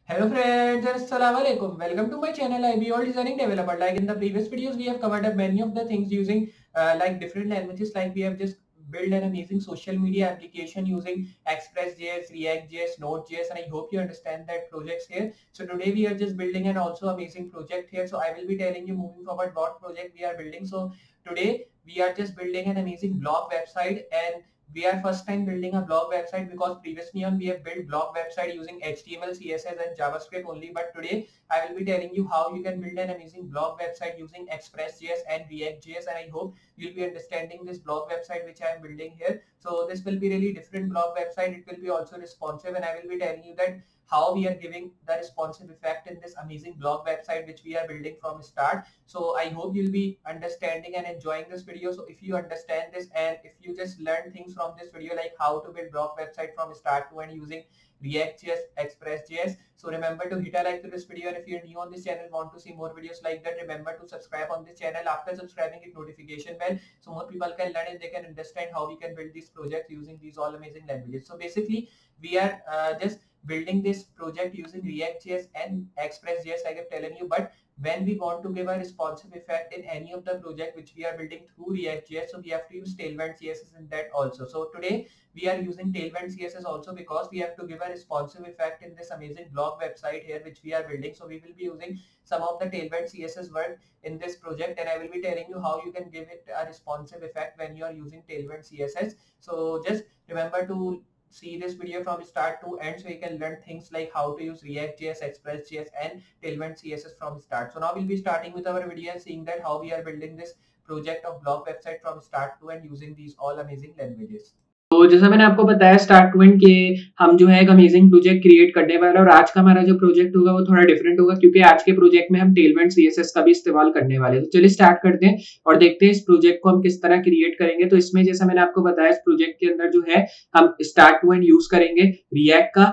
Hello friends, Assalamu alaikum. Welcome to my channel IB All Designing Developer. Like in the previous videos, we have covered up many of the things using like different languages. Like we have just built an amazing social media application using Express.js, React.js, Node.js, and I hope you understand that projects here. So today we are just building an also amazing project here. So I will be telling you moving forward what project we are building. So today we are just building an amazing blog website, and we are first time building a blog website because previously on we have built blog website using HTML, CSS and JavaScript only. But today I will be telling you how you can build an amazing blog website using Express.js and React.js, and I hope you'll be understanding this blog website which I am building here. So this will be really different blog website. It will be also responsive, and I will be telling you that how we are giving the responsive effect in this amazing blog website which we are building from start. So I hope you'll be understanding and enjoying this video. So if you understand this and if you just learn things from this video, like how to build blog website from start to end using React.js, Express.js, so remember to hit a like to this video, and if you're new on this channel, want to see more videos like that, remember to subscribe on this channel. After subscribing, hit notification bell so more people can learn and they can understand how we can build these projects using these all amazing languages. So basically we are just building this project using React.js and Express.js like I'm telling you. But when we want to give a responsive effect in any of the project which we are building through React.js, so we have to use Tailwind CSS in that also. So today we are using Tailwind CSS also because we have to give a responsive effect in this amazing blog website here which we are building. So we will be using some of the Tailwind CSS word in this project, and I will be telling you how you can give it a responsive effect when you are using Tailwind CSS. So just remember to see this video from start to end so you can learn things like how to use React.js, Express.js and Tailwind CSS from start. So now we'll be starting with our video and seeing that how we are building this project of blog website from start to end using these all amazing languages. तो जैसा मैंने आपको बताया start to and के हम जो है एक अमेजिंग प्रोजेक्ट क्रिएट करने वाले हैं और आज का हमारा जो प्रोजेक्ट होगा वो थोड़ा डिफरेंट होगा क्योंकि आज के प्रोजेक्ट में हम टेलमेंट सीएसएस का भी इस्तेमाल करने वाले हैं। तो चलिए स्टार्ट करते हैं और देखते हैं इस प्रोजेक्ट को हम किस तरह क्रिएट करेंगे। तो इसमें जैसा मैंने आपको बताया इस प्रोजेक्ट के अंदर जो है हम स्टार्ट टू एंड यूज करेंगे रिएक्ट का।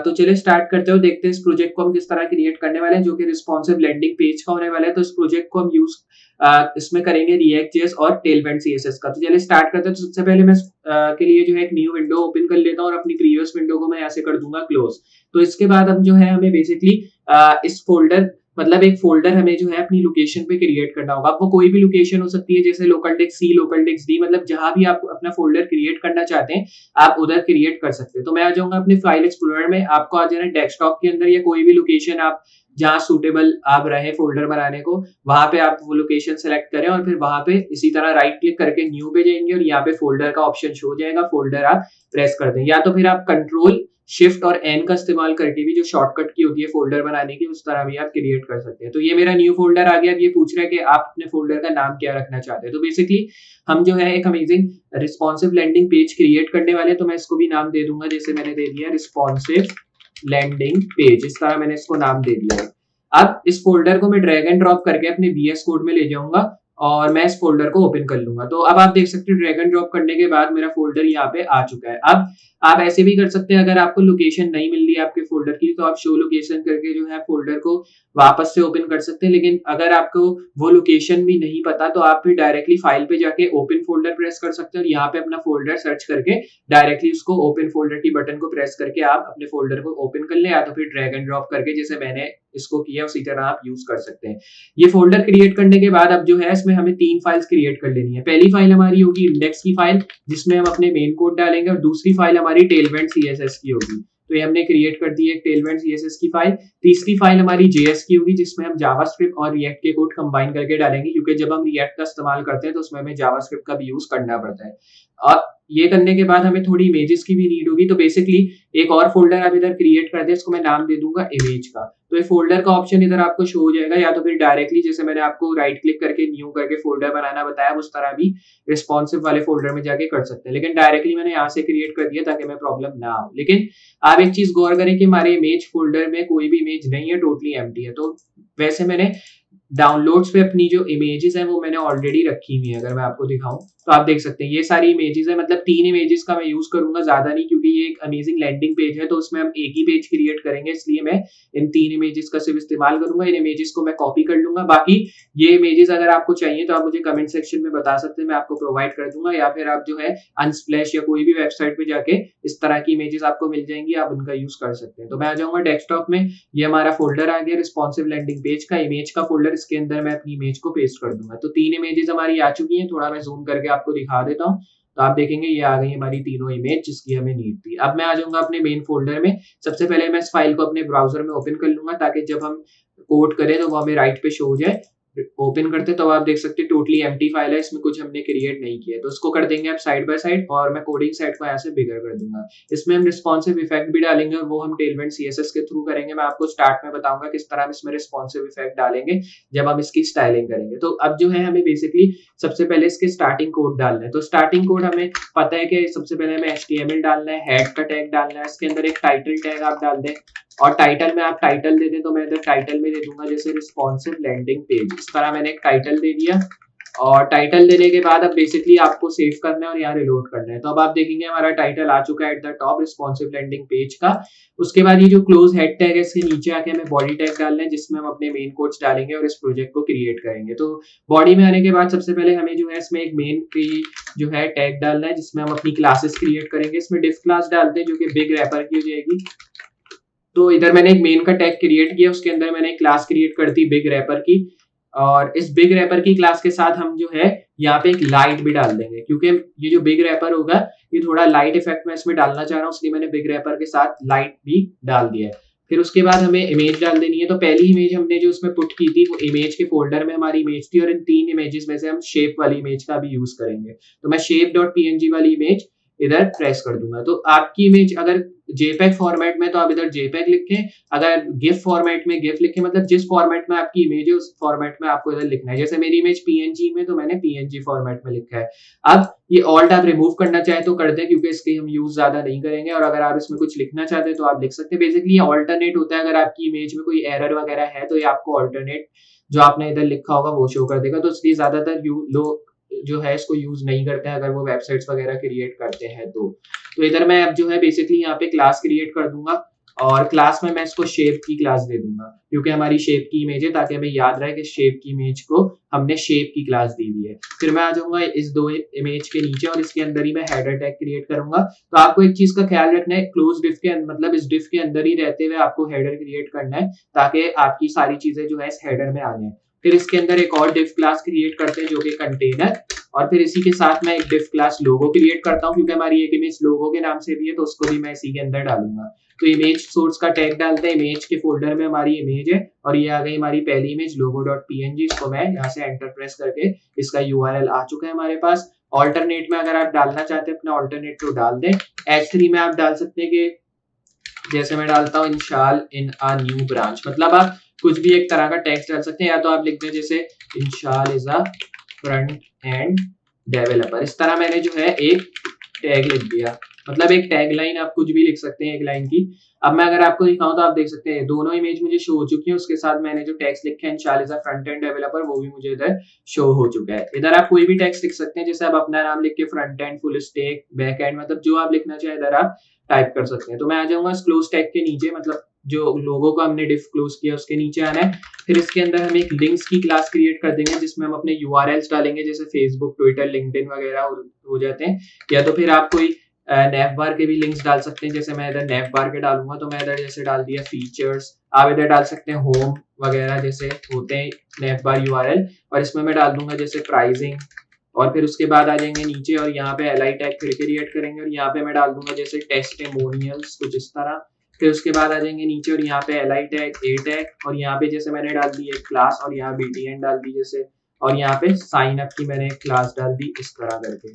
तो चलिए स्टार्ट करते हो, देखते हैं इस प्रोजेक्ट को हम किस तरह क्रिएट करने वाले हैं जो कि रिस्पॉन्सिव लैंडिंग पेज का होने वाला है। तो इस प्रोजेक्ट को हम यूज इसमें करेंगे React.js और Tailwind CSS का। तो चलिए स्टार्ट करते हैं। तो सबसे पहले मैं के लिए जो है एक न्यू विंडो ओपन कर लेता हूँ और अपनी प्रीवियस विंडो को मैं ऐसे कर दूंगा क्लोज। तो इसके बाद हम जो है हमें बेसिकली इस फोल्डर मतलब एक फोल्डर हमें जो है अपनी लोकेशन पे क्रिएट करना होगा। अब वो कोई भी लोकेशन हो सकती है जैसे local disk C, local disk D, मतलब जहां भी आप अपना फोल्डर क्रिएट करना चाहते हैं आप उधर क्रिएट कर सकते हैं। तो मैं आ जाऊंगा अपने फाइल एक्सप्लोरर में, आपको आ जाना डेस्कटॉप के अंदर या कोई भी लोकेशन आप जहां सुटेबल आप रहे फोल्डर बनाने को वहां पे आप वो लोकेशन सेलेक्ट करें और फिर वहां पे इसी तरह राइट क्लिक करके न्यू पे जाएंगे और यहाँ पे फोल्डर का ऑप्शन शो हो जाएगा, फोल्डर आप प्रेस कर दें या तो फिर आप कंट्रोल शिफ्ट और एन का इस्तेमाल करके भी जो शॉर्टकट की होती है फोल्डर बनाने की उस तरह भी आप क्रिएट कर सकते हैं। तो ये मेरा न्यू फोल्डर आ गया। अब ये पूछ रहा है कि आप अपने फोल्डर का नाम क्या रखना चाहते हैं। तो बेसिकली हम जो है एक amazing responsive landing page create करने वाले, तो मैं इसको भी नाम दे दूंगा जैसे मैंने दे दिया रिस्पॉन्सिव लैंडिंग पेज, इस तरह मैंने इसको नाम दे दिया है। अब इस फोल्डर को मैं ड्रैग एंड ड्रॉप करके अपने VS कोड में ले जाऊंगा और मैं इस फोल्डर को ओपन कर लूंगा। तो अब आप देख सकते हो ड्रैग एंड ड्रॉप करने के बाद मेरा फोल्डर यहाँ पे आ चुका है। अब आप ऐसे भी कर सकते हैं, अगर आपको लोकेशन नहीं मिल रही है आपके फोल्डर की तो आप शो लोकेशन करके जो है फोल्डर को वापस से ओपन कर सकते हैं। लेकिन अगर आपको वो लोकेशन भी नहीं पता तो आप फिर डायरेक्टली फाइल पे जाके ओपन फोल्डर प्रेस कर सकते हैं और यहाँ पे अपना फोल्डर सर्च करके डायरेक्टली उसको ओपन फोल्डर की बटन को प्रेस करके आप अपने फोल्डर को ओपन कर ले, या तो फिर ड्रैग एंड ड्रॉप करके जैसे मैंने इसको किया उसी तरह आप यूज कर सकते हैं। ये फोल्डर क्रिएट करने के बाद अब जो है इसमें हमें 3 फाइल्स क्रिएट कर लेनी है। पहली फाइल हमारी होगी इंडेक्स की फाइल जिसमें हम अपने मेन कोड डालेंगे और दूसरी फाइल हमारी टेलविंड CSS की होगी। तो ये हमने क्रिएट कर दी है एक टेलविंड CSS की फाइल। तीसरी फाइल हमारी JS की होगी जिसमें हम जावास्क्रिप्ट और रिएक्ट के कोड कंबाइन करके डालेंगे क्योंकि जब हम रिएक्ट का इस्तेमाल करते हैं तो उसमें हमें जावास्क्रिप्ट का भी यूज करना पड़ता है। और ये करने के बाद हमें थोड़ी इमेजेस की भी नीड होगी। तो बेसिकली एक और फोल्डर आप इधर क्रिएट कर दे, इसको मैं नाम दे दूंगा इमेज का। तो ये फोल्डर का ऑप्शन इधर आपको शो हो जाएगा, या तो फिर डायरेक्टली जैसे मैंने आपको राइट क्लिक करके न्यू करके फोल्डर बनाना बताया उस तरह भी रिस्पॉन्सिव वाले फोल्डर में जाके कर सकते हैं। लेकिन डायरेक्टली मैंने यहाँ से क्रिएट कर दिया ताकि मैं प्रॉब्लम ना हो। लेकिन आप एक चीज गौर करें कि हमारे इमेज फोल्डर में कोई भी इमेज नहीं है, टोटली एम्प्टी है। तो वैसे मैंने डाउनलोड्स पे अपनी जो इमेजेस हैं वो मैंने ऑलरेडी रखी हुई है। अगर मैं आपको दिखाऊं तो आप देख सकते हैं ये सारी इमेजेस है, मतलब 3 इमेजेस का मैं यूज करूंगा, ज्यादा नहीं, क्योंकि ये एक अमेजिंग लैंडिंग पेज है तो उसमें हम एक ही पेज क्रिएट करेंगे, इसलिए मैं इन 3 इमेजेस का सिर्फ इस्तेमाल करूंगा। इन इमेजेस को मैं कॉपी कर लूंगा। बाकी ये इमेजेस अगर आपको चाहिए तो आप मुझे कमेंट सेक्शन में बता सकते हैं, मैं आपको प्रोवाइड कर दूंगा, या फिर आप जो है अनस्प्लैश या कोई भी वेबसाइट पे जाके इस तरह की इमेजेस आपको मिल जाएंगी, आप उनका यूज कर सकते हैं। तो मैं आ जाऊंगा डेस्कटॉप में, ये हमारा फोल्डर आ गया रिस्पॉन्सिव लैंडिंग पेज का, इमेज का फोल्डर, इसके अंदर मैं अपनी इमेज को पेस्ट कर दूंगा। तो 3 इमेजेस हमारी आ चुकी हैं, थोड़ा मैं जूम करके आपको दिखा देता हूँ। तो आप देखेंगे ये आ गई हमारी तीनों इमेज जिसकी हमें नीड थी। अब मैं आ जाऊंगा अपने मेन फोल्डर में। सबसे पहले मैं इस फाइल को अपने ब्राउजर में ओपन कर लूंगा ताकि जब हम कोड करें तो वो हमें राइट पे शो हो जाए। ओपन करते तो आप देख सकते हैं टोटली एम्प्टी फाइल है, इसमें कुछ हमने क्रिएट नहीं किया, तो इसको कर देंगे आप साइड बाय साइड, और मैं कोडिंग साइड को यहाँ से बिगर कर दूंगा। इसमें हम रिस्पॉन्सिव इफेक्ट भी डालेंगे और वो हम टेलविंड सीएसएस के थ्रू करेंगे। मैं आपको स्टार्ट में बताऊंगा किस तरह हम इसमें रिस्पॉन्सिव इफेक्ट डालेंगे जब हम इसकी स्टाइलिंग करेंगे। तो अब जो है हमें बेसिकली सबसे पहले इसके स्टार्टिंग कोड डालना है। तो स्टार्टिंग कोड हमें पता है कि सबसे पहले हमें HTML डालना है, हेड का टैग डालना है, इसके अंदर एक टाइटल टैग आप डाल दें, और टाइटल में आप टाइटल दे दें, तो मैं इधर टाइटल में दे दूंगा जैसे रिस्पॉन्सिव लैंडिंग पेज, इस तरह मैंने एक टाइटल दे दिया। और टाइटल देने के बाद अब बेसिकली आपको सेव करना है और यहाँ रिलोड करना है। तो अब आप देखेंगे हमारा टाइटल आ चुका है at the top responsive landing page का। उसके बाद ये जो क्लोज हेड टैग है इसके नीचे आके हमें बॉडी टैग डालना है जिसमें हम अपने मेन कोड्स डालेंगे और इस प्रोजेक्ट को क्रिएट करेंगे। तो बॉडी में आने के बाद सबसे पहले हमें जो है इसमें एक मेन की जो है टैग डालना है जिसमें हम अपनी क्लासेस क्रिएट करेंगे। इसमें डिफ क्लास डालते हैं जो कि बिग रैपर की हो जाएगी। तो इधर मैंने एक मेन का टैग क्रिएट किया, उसके अंदर मैंने एक क्लास क्रिएट कर दी बिग रैपर की, और इस बिग रैपर की क्लास के साथ हम जो है यहाँ पे एक लाइट भी डाल देंगे, क्योंकि ये जो बिग रैपर होगा ये थोड़ा लाइट इफेक्ट मैं इसमें डालना चाह रहा हूँ, इसलिए मैंने बिग रैपर के साथ लाइट भी डाल दिया है। फिर उसके बाद हमें इमेज डाल देनी है। तो पहली इमेज हमने जो उसमें पुट की थी वो इमेज के फोल्डर में हमारी इमेज थी, और इन 3 इमेजेस में से हम शेप वाली इमेज का भी यूज करेंगे। तो मैं shape.png वाली इमेज इधर प्रेस कर दूंगा। तो आपकी इमेज अगर JPEG फॉर्मेट में तो आप इधर JPEG लिखें, अगर GIF फॉर्मेट में GIF लिखें, मतलब जिस फॉर्मेट में आपकी इमेज है उस फॉर्मेट में आपको इधर लिखना है। जैसे मेरी इमेज PNG में तो मैंने PNG फॉर्मेट में लिखा है। अब ये ऑल्ट आप रिमूव करना चाहे तो कर दें क्योंकि इसके हम यूज ज्यादा नहीं करेंगे, और अगर आप इसमें कुछ लिखना चाहते हैं तो आप लिख सकते हैं। बेसिकली ये ऑल्टरनेट होता है, अगर आपकी इमेज में कोई एरर वगैरह है तो ये आपको ऑल्टरनेट जो आपने इधर लिखा होगा वो शो कर देगा। तो इसलिए ज्यादातर लोग जो है इसको यूज नहीं करते हैं अगर वो वेबसाइट्स वगैरह क्रिएट करते हैं तो इधर मैं अब जो है बेसिकली यहाँ पे क्लास क्रिएट कर दूंगा, और क्लास में मैं इसको शेप की क्लास दे दूंगा क्योंकि हमारी शेप की इमेज है, ताकि हमें याद रहे कि शेप की इमेज को हमने शेप की क्लास दी हुई है। फिर मैं आ जाऊंगा इस 2 इमेज के नीचे और इसके अंदर ही मैं हेडर टैग क्रिएट करूंगा। तो आपको एक चीज का ख्याल रखना है, क्लोज डिफ के मतलब इस डिफ के अंदर ही रहते हुए आपको हेडर क्रिएट करना है ताकि आपकी सारी चीजें जो है इस हेडर में आ जाए। फिर इसके अंदर एक और डिफ क्लास क्रिएट करते हैं जो कि कंटेनर, और फिर इसी के साथ मैं एक डिफ क्लास लोगो क्रिएट करता हूँ क्योंकि हमारी एक इमेज लोगो के नाम से भी है, तो उसको भी मैं इसी के अंदर डालूंगा। तो इमेज सोर्स का टैग डालते हैं, इमेज के फोल्डर में हमारी इमेज है और ये आ गई हमारी पहली इमेज logo.png। इसको मैं यहाँ से एंटर प्रेस करके इसका URL आ चुका है हमारे पास। ऑल्टरनेट में अगर आप डालना चाहते हैं अपना ऑल्टरनेट तो डाल दें। H3 में आप डाल सकते हैं कि जैसे मैं डालता हूँ इंशाल इन अ न्यू ब्रांच, मतलब आप कुछ भी एक तरह का टेक्स्ट डाल सकते हैं, या तो आप लिख दें जैसे Inshal is a front end developer. इस तरह मैंने जो है एक टैग लिख दिया, मतलब एक टैग लाइन आप कुछ भी लिख सकते हैं एक लाइन की। अब मैं अगर आपको दिखाऊं तो आप देख सकते हैं दोनों इमेज मुझे शो हो चुकी है, उसके साथ मैंने जो टेक्स्ट लिखा है Inshal is a front end developer वो भी मुझे इधर शो हो चुका है। इधर आप कोई भी टेक्स्ट लिख सकते हैं, जैसे आप अपना नाम लिख के front end, full stack, back and, मतलब जो आप लिखना चाहे इधर आप टाइप कर सकते हैं। तो मैं आ जाऊंगा इस क्लोज टैग के नीचे, मतलब जो लोगो को हमने डिफ क्लोज किया उसके नीचे आना है। फिर इसके अंदर हम एक लिंक्स की क्लास क्रिएट कर देंगे जिसमें हम अपने URLs डालेंगे, जैसे फेसबुक, ट्विटर, लिंक्डइन वगैरह हो जाते हैं, या तो फिर आप कोई नैव बार के भी लिंक्स डाल सकते हैं। जैसे मैं इधर नैव बार के डालूंगा तो मैं इधर जैसे डाल दिया फीचर्स, आप इधर डाल सकते हैं होम वगैरह जैसे होते हैं नैव बार URL, और इसमें मैं डाल दूंगा जैसे प्राइसिंग, और फिर उसके बाद आ जाएंगे नीचे और यहाँ पे LI टैग फिर क्रिएट करेंगे और यहाँ पे मैं डाल दूंगा जैसे टेस्टिमोनियल्स कुछ इस तरह। फिर उसके बाद आ जाएंगे नीचे और यहाँ पे LI टैग, A टैग, और यहाँ पे जैसे मैंने डाल दी एक क्लास और यहाँ BTN डाल दी जैसे, और यहाँ पे साइन अप की मैंने एक क्लास डाल दी इस तरह करके।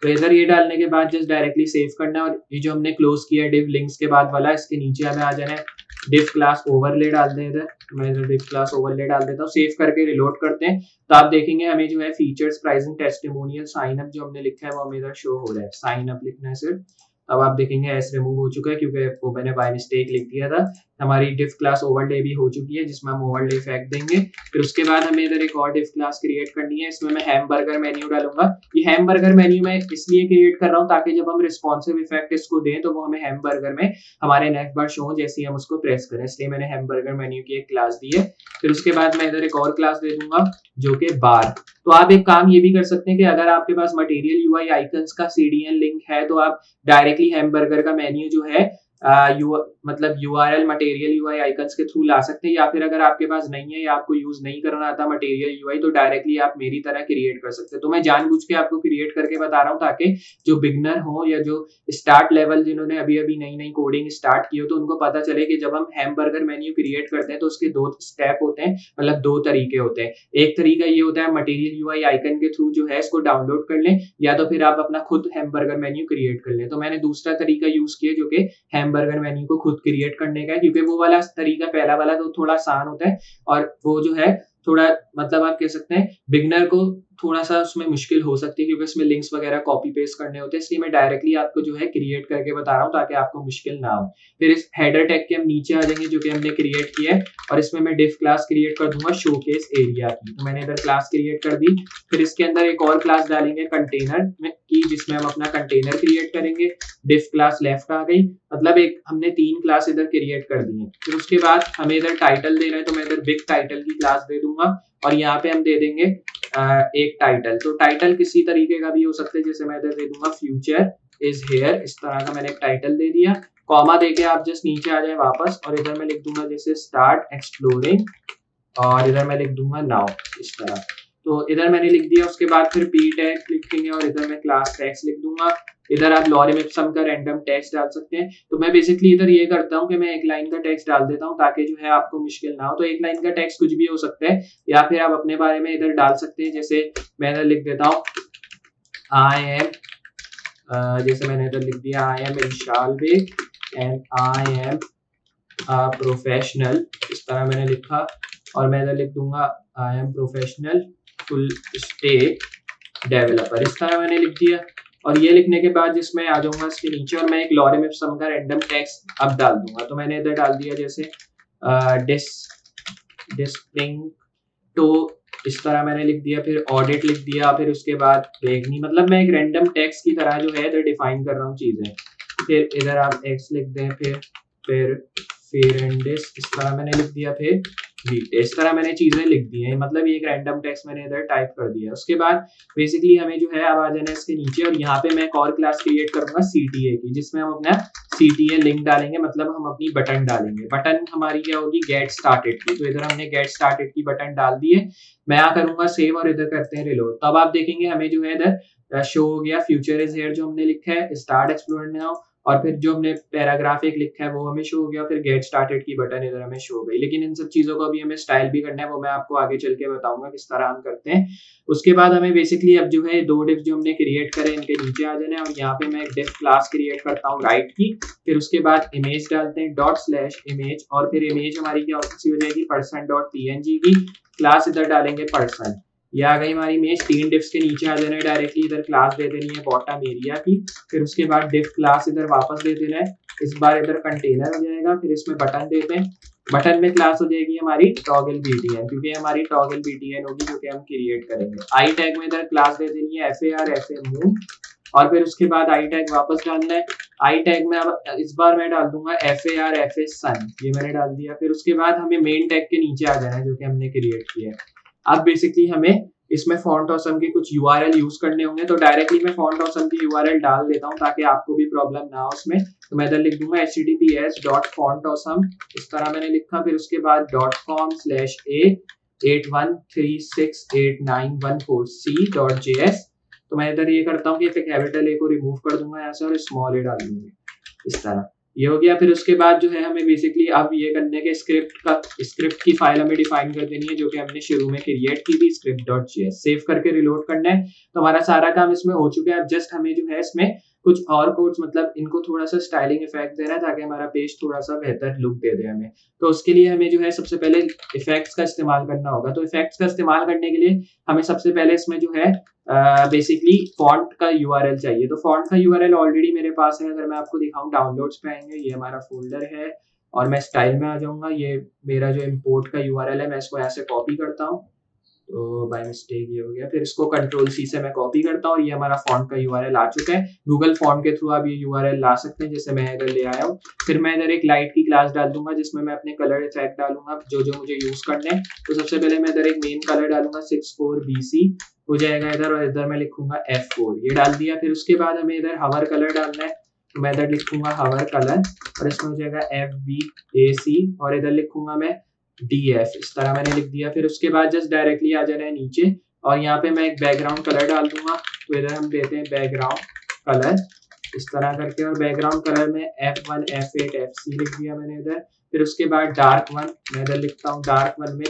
तो इधर ये डालने के बाद जस्ट डायरेक्टली सेव करना है, और ये जो हमने क्लोज किया डिव लिंक्स के बाद वाला इसके नीचे हमें आ जाना है डिव क्लास ओवरले डाल दें। इधर मैं इधर डिव क्लास ओवरले डाल देता हूँ, सेव करके रिलोड करते हैं तो आप देखेंगे हमें जो है features, pricing, testimonial, sign up जो हमने लिखा है वो हमें इधर शो हो रहा है। साइन अप लिखना है सिर्फ। अब आप देखेंगे एस रिमूव हो चुका है क्योंकि वो मैंने बाय मिस्टेक लिख दिया था। हमारी div क्लास ओवरले भी हो चुकी है जिसमें हम ओवरले इफेक्ट देंगे। फिर उसके बाद हमें इधर एक और div क्लास क्रिएट करनी है, इसमें मैं हैमबर्गर मेन्यू डालूंगा। ये हैमबर्गर मेन्यू मैं इसलिए क्रिएट कर रहा हूँ ताकि जब हम रिस्पॉन्सिव इफेक्ट इसको दें तो वो हमें हैमबर्गर में हमारे नेक्स्ट बार शो हो जैसे ही हम उसको प्रेस करें, इसलिए मैंने हैमबर्गर मेन्यू की एक क्लास दी है। फिर उसके बाद मैं इधर एक और क्लास दे दूंगा जो कि बार। तो आप एक काम ये भी कर सकते हैं कि अगर आपके पास मटेरियल यूआई आइकन्स का सीडीएन लिंक है तो आप डायरेक्टली हैमबर्गर का मेन्यू जो है मतलब यूआरएल मटेरियल यूआई आइकन्स के थ्रू ला सकते हैं, या फिर अगर आपके पास नहीं है या आपको यूज नहीं करना आता मटेरियल यूआई तो डायरेक्टली आप मेरी तरह क्रिएट कर सकते हैं। तो मैं जानबूझ के आपको क्रिएट करके बता रहा हूँ ताकि जो बिगनर हो या जो स्टार्ट लेवल जिन्होंने अभी अभी नई नई कोडिंग स्टार्ट की हो तो उनको पता चले कि जब हम हैमबर्गर मेन्यू क्रिएट करते हैं तो उसके दो स्टेप होते हैं, मतलब दो तरीके होते हैं। एक तरीका ये होता है मटेरियल यूआई आइकन के थ्रू जो है इसको डाउनलोड कर लें, या तो फिर आप अपना खुद हैमबर्गर मेन्यू क्रिएट कर लें। तो मैंने दूसरा तरीका यूज किया जो कि हैमबर्गर मेन्यू को खुद क्रिएट करने का है, क्योंकि वो वाला तरीका पहला वाला तो थोड़ा आसान होता है और वो जो है थोड़ा मतलब आप कह सकते हैं बिगनर को थोड़ा सा उसमें मुश्किल हो सकती है क्योंकि उसमें लिंक्स वगैरह कॉपी पेस्ट करने होते हैं, इसलिए मैं डायरेक्टली आपको जो है क्रिएट करके बता रहा हूँ ताकि आपको मुश्किल ना हो। फिर इस हेडर टैग के हम नीचे आ जाएंगे जो कि हमने क्रिएट किया है और इसमें मैं डिफ क्लास क्रिएट कर दूंगा शोकेस एरिया की। तो मैंने इधर क्लास क्रिएट कर दी। फिर इसके अंदर एक और क्लास डालेंगे कंटेनर की जिसमें हम अपना कंटेनर क्रिएट करेंगे। डिफ क्लास लेफ्ट आ गई, मतलब एक हमने 3 क्लास इधर क्रिएट कर दी है। फिर उसके बाद हमें इधर टाइटल देना है तो मैं इधर बिग टाइटल की क्लास दे दूंगा और यहाँ पे हम दे देंगे एक टाइटल। तो टाइटल किसी तरीके का भी हो सकता है, जैसे मैं इधर दे दूंगा फ्यूचर इज हेयर, इस तरह का मैंने एक टाइटल दे दिया। कॉमा देके आप जस्ट नीचे आ जाए वापस और इधर मैं लिख दूंगा जैसे स्टार्ट एक्सप्लोरिंग और इधर मैं लिख दूंगा नाउ, इस तरह। तो इधर मैंने लिख दिया। उसके बाद फिर पी टैग लिखेंगे और इधर मैं क्लास टैग्स लिख दूंगा। इधर आप लॉरिम इप्सम का रैंडम टेक्स्ट डाल सकते हैं। तो मैं बेसिकली इधर ये करता हूँ कि मैं एक लाइन का टेक्स्ट डाल देता हूँ ताकि जो है आपको मुश्किल ना हो। तो एक लाइन का टेक्स्ट कुछ भी हो सकता है या फिर आप अपने बारे में इधर डाल सकते हैं। जैसे मैं इधर लिख देता हूँ आई एम, जैसे मैंने इधर लिख दिया I am Inshal Baig and I am professional, इस तरह मैंने लिखा। और मैं इधर लिख दूंगा I am professional full stack developer, इस तरह मैंने लिख दिया। और ये लिखने के बाद जिसमें आ जाऊंगा इसके नीचे और मैं एक लॉरिम इप्सम का रैंडम टेक्स्ट अब डाल दूंगा। तो मैंने इधर डाल दिया जैसे डिस्टिंग, तो इस तरह मैंने लिख दिया। फिर ऑडिट लिख दिया। फिर उसके बाद देखनी, मतलब मैं एक रैंडम टेक्स्ट की तरह जो है इधर डिफाइन कर रहा हूँ चीजें। फिर इधर आप एक्स लिख दें, फिर इस तरह मैंने लिख दिया। फिर इस तरह मैंने चीजें लिख दी हैं, मतलब ये एक रैंडम टेक्स्ट मैंने इधर टाइप कर दिया। उसके बाद बेसिकली हमें जो है अब आ जाना है इसके नीचे और यहाँ पे मैं एक और क्लास क्रिएट करूंगा CTA की, जिसमें हम अपना CTA लिंक डालेंगे, मतलब हम अपनी बटन डालेंगे। बटन हमारी क्या होगी गेट स्टार्टेड की। तो इधर हमने गेट स्टार्टेड की बटन डाल दी है। मैं यहाँ करूंगा सेव और इधर करते हैं रिलोड। तब आप देखेंगे हमें जो है इधर शो हो गया फ्यूचर इज हियर जो हमने लिखा है, स्टार्ट एक्सप्लोर नाउ, और फिर जो हमने पैराग्राफ एक लिखा है वो हमें शो हो गया। फिर गेट स्टार्टेड की बटन इधर हमें शो हो गई। लेकिन इन सब चीजों को अभी हमें स्टाइल भी करना है, वो मैं आपको आगे चल के बताऊंगा किस तरह हम करते हैं। उसके बाद हमें बेसिकली अब जो है 2 डिफ जो हमने क्रिएट करे इनके नीचे आ जाना है और यहाँ पे मैं एक डिफ क्लास क्रिएट करता हूँ राइट की। फिर उसके बाद इमेज डालते हैं ./image और फिर इमेज हमारी क्या हो जाएगी person.png की। क्लास इधर डालेंगे पर्सन। ये आ गई हमारी इमेज। 3 डिफ्स के नीचे आ जाना है डायरेक्टली, इधर क्लास दे देनी है बॉटम एरिया की। फिर उसके बाद डिफ क्लास इधर वापस दे देना है, इस बार इधर कंटेनर हो जाएगा। फिर इसमें बटन देते हैं, बटन में क्लास हो जाएगी हमारी टॉगल BTN, क्योंकि हमारी टॉगल BTN होगी जो कि हम क्रिएट करेंगे। आई टैग में इधर क्लास दे देनी है FAR मूव और फिर उसके बाद आई टैग वापस डालना है। आई टैग में अब इस बार मैं डाल दूंगा FAR सन, ये मैंने डाल दिया। फिर उसके बाद हमें मेन टैग के नीचे आ जाना है जो कि हमने क्रिएट किया है। अब बेसिकली हमें इसमें फॉन्ट ऑसम के कुछ URL यूज करने होंगे, तो डायरेक्टली मैं फॉन्ट ऑसम की URL डाल देता हूँ ताकि आपको भी प्रॉब्लम ना हो उसमें। तो मैं इधर लिख दूंगा https.fontawesome, इस तरह मैंने लिखा। फिर उसके बाद .com/a81368914c.js। तो मैं इधर ये करता हूँ कि कैपिटल A को रिमूव कर दूंगा यहाँ से और स्मॉल a डाल दूंगा, इस तरह ये हो गया। फिर उसके बाद जो है हमें बेसिकली अब ये करने के स्क्रिप्ट की फाइल हमें डिफाइन कर देनी है जो कि हमने शुरू में क्रिएट की थी script.js। सेव करके रिलोड करना है। तो हमारा सारा काम इसमें हो चुका है। अब जस्ट हमें जो है इसमें कुछ और कोड्स, मतलब इनको थोड़ा सा स्टाइलिंग इफेक्ट देना है ताकि हमारा पेज थोड़ा सा बेहतर लुक दे दे हमें। तो उसके लिए हमें जो है सबसे पहले इफेक्ट्स का इस्तेमाल करना होगा। तो इफेक्ट्स का इस्तेमाल करने के लिए हमें सबसे पहले इसमें जो है बेसिकली फॉन्ट का URL चाहिए। तो फॉन्ट का URL ऑलरेडी मेरे पास है, अगर मैं आपको दिखाऊं डाउनलोड्स पे आएंगे, ये हमारा फोल्डर है और मैं स्टाइल में आ जाऊंगा। ये मेरा जो इम्पोर्ट का यूआरएल है मैं इसको यहाँ से कॉपी करता हूँ, तो बाय मिस्टेक ये हो गया। फिर इसको कंट्रोल सी से मैं कॉपी करता हूँ और ये हमारा फॉन्ट का यूआरएल आ चुका है। गूगल फॉन्ट के थ्रू आप ये यूआरएल ला सकते हैं, जैसे मैं इधर ले आया हूँ। फिर मैं इधर एक लाइट की क्लास डाल दूंगा जिसमें मैं अपने कलर इफेक्ट डालूंगा जो जो मुझे यूज करने हैं। तो सबसे पहले मैं इधर एक मेन कलर डालूंगा 64BC हो जाएगा इधर, और इधर मैं लिखूंगा F4, ये डाल दिया। फिर उसके बाद हमें इधर हवर कलर डालना है, तो मैं इधर लिखूंगा हवर कलर और इसमें हो जाएगा FBAC और इधर लिखूंगा मैं DF, इस तरह मैंने लिख दिया। फिर उसके बाद जस्ट डायरेक्टली आ जाना है नीचे और यहाँ पे मैं एक बैकग्राउंड कलर डाल दूंगा, तो इधर हम देते हैं बैकग्राउंड कलर इस तरह करके, और बैकग्राउंड कलर में F1 F8 FC लिख दिया मैंने इधर। फिर उसके बाद डार्क वन मैं इधर लिखता हूँ, डार्क वन में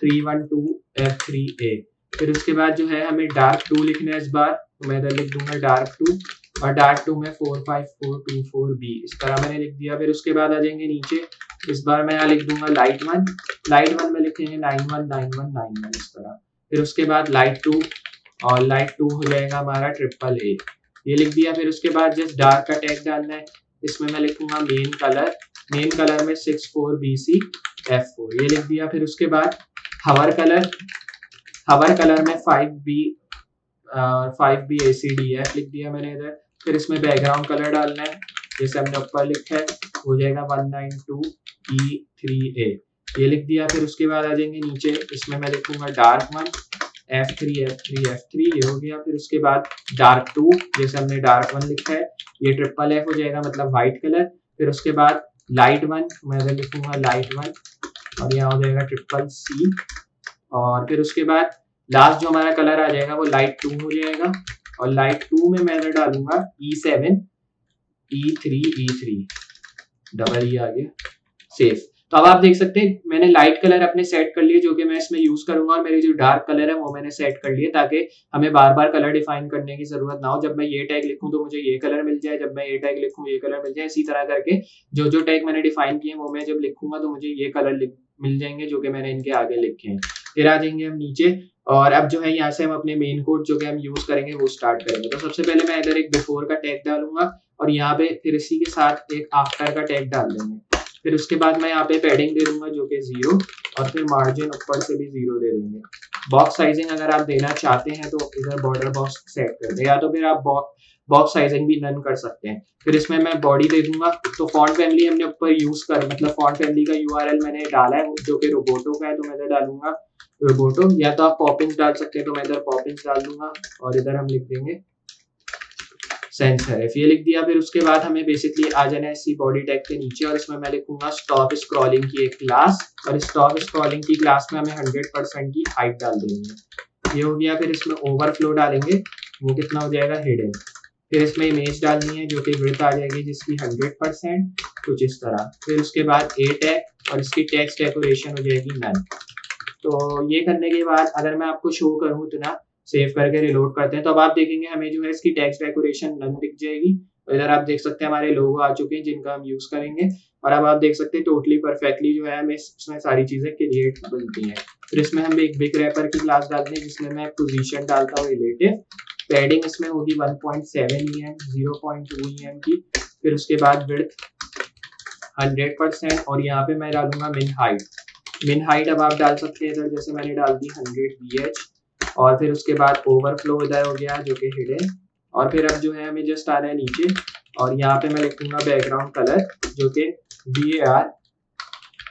312 F3A। फिर उसके बाद जो है हमें डार्क 2 लिखना है इस बार, तो मैं इधर लिख दूंगा डार्क 2 और डार्क 2 में 45424B, इस तरह मैंने लिख दिया। फिर उसके बाद आ जाएंगे नीचे, इस बार मैं यहाँ लिख दूंगा लाइट वन में लिखेंगे 919191 इस तरह। फिर उसके बाद लाइट 2 और लाइट 2 हो जाएगा हमारा AAA, ये लिख दिया। फिर उसके बाद जस्ट डार्क का टैग डालना है, इसमें मैं लिखूंगा मेन कलर में 64BC F4, ये लिख दिया। फिर उसके बाद हवर कलर में 5BACDF लिख दिया मैंने इधर। फिर इसमें बैकग्राउंड कलर डालना है, जैसे हमने ऊपर लिखा है हो जाएगा 192E3A, ये लिख दिया। फिर उसके बाद आ जाएंगे नीचे, इसमें मैं लिखूंगा डार्क वन F3 ये हो गया। फिर उसके बाद डार्क 2 जैसे हमने डार्क वन लिखा है, ये FFF हो जाएगा मतलब व्हाइट कलर। फिर उसके बाद लाइट वन मैं इधर लिखूंगा लाइट वन और यहाँ हो जाएगा CCC। और फिर उसके बाद लास्ट जो हमारा कलर आ जाएगा वो लाइट 2 हो जाएगा, और लाइट 2 में मैं इधर डालूंगा E7 E3 डबल E आ गया, सेफ। तो अब आप देख सकते हैं मैंने लाइट कलर अपने सेट कर लिए जो कि मैं इसमें यूज करूंगा, और मेरे जो डार्क कलर है वो मैंने सेट कर लिए ताकि हमें बार बार कलर डिफाइन करने की जरूरत ना हो। जब मैं ये टैग लिखूं तो मुझे ये कलर मिल जाए, जब मैं ये टैग लिखूं ये कलर मिल जाए, इसी तरह करके जो जो टैग मैंने डिफाइन किए वो मैं जब लिखूंगा तो मुझे ये कलर मिल जाएंगे जो कि मैंने इनके आगे लिखे हैं। फिर आ जाएंगे हम नीचे और अब जो है यहाँ से हम अपने मेन कोड जो कि हम यूज करेंगे वो स्टार्ट करेंगे। तो सबसे पहले मैं इधर एक बिफोर का टैग डालूंगा और यहाँ पे फिर इसी के साथ एक आफ्टर का टैग डाल देंगे। फिर उसके बाद मैं यहाँ पे पैडिंग दे दूंगा जो कि 0 और फिर मार्जिन ऊपर से भी 0 दे देंगे। बॉक्स साइजिंग अगर आप देना चाहते हैं तो इधर बॉर्डर बॉक्स सेट कर दें, या तो फिर आप बॉक्स साइजिंग भी नन कर सकते हैं। फिर इसमें मैं बॉडी दे दूंगा, तो फॉन्ट फैमिली हमने ऊपर यूज कर मतलब फॉन्ट फैमिली का यूआरएल मैंने डाला है जो कि रोबोटो का है, तो मैं इधर डालूंगा रोबोटो, या तो आप पॉपिंग्स डाल सकते हैं तो मैं इधर पॉपिंग्स डाल दूंगा और इधर हम लिख देंगे सेंस है, ये लिख दिया। फिर उसके बाद हमें बेसिकली आ जाना है इसी बॉडी टैग के नीचे और इसमें मैं लिखूंगा स्टॉप स्क्रॉलिंग की एक क्लास, और स्टॉप स्क्रॉलिंग की क्लास में हमें 100% की हाइट डाल देंगे, ये हो गया। फिर इसमें ओवरफ्लो डालेंगे, वो कितना हो जाएगा हिडन। फिर इसमें इमेज डालनी है जो कि विड्थ आ जाएगी जिसकी 100%, कुछ इस तरह। फिर उसके बाद ए टैग और इसकी टेक्स्ट डेकोरेशन हो जाएगी नन। तो ये करने के बाद अगर मैं आपको शो करूँ तो ना सेव करके रिलोड करते हैं तो अब आप देखेंगे हमें जो है इसकी टेक्स्ट डेकोरेशन नन दिख जाएगी। और इधर आप देख सकते हैं हमारे लोगो आ चुके हैं जिनका हम यूज करेंगे, और अब आप देख सकते हैं टोटली परफेक्टली जो है हमें इसमें सारी चीजें क्रिएट बनती हैं। फिर इसमें हम एक बिग रैपर की क्लास डालते हैं जिसमें मैं पोजीशन डालता हूँ रिलेटिव, पैडिंग इसमें होगी 1.7 EM 0.2 EM की। फिर उसके बाद विड्थ 100% और यहाँ पे मैं डालूंगा मिन हाइट अब आप डाल सकते हैं इधर, जैसे मैंने डाल दी 100 BH। और फिर उसके बाद ओवरफ्लो इधर हो गया जो कि हिडन। और फिर अब जो है हमें जस्ट आना है नीचे और यहाँ पे मैं लिखूंगा बैकग्राउंड कलर जो कि BAR,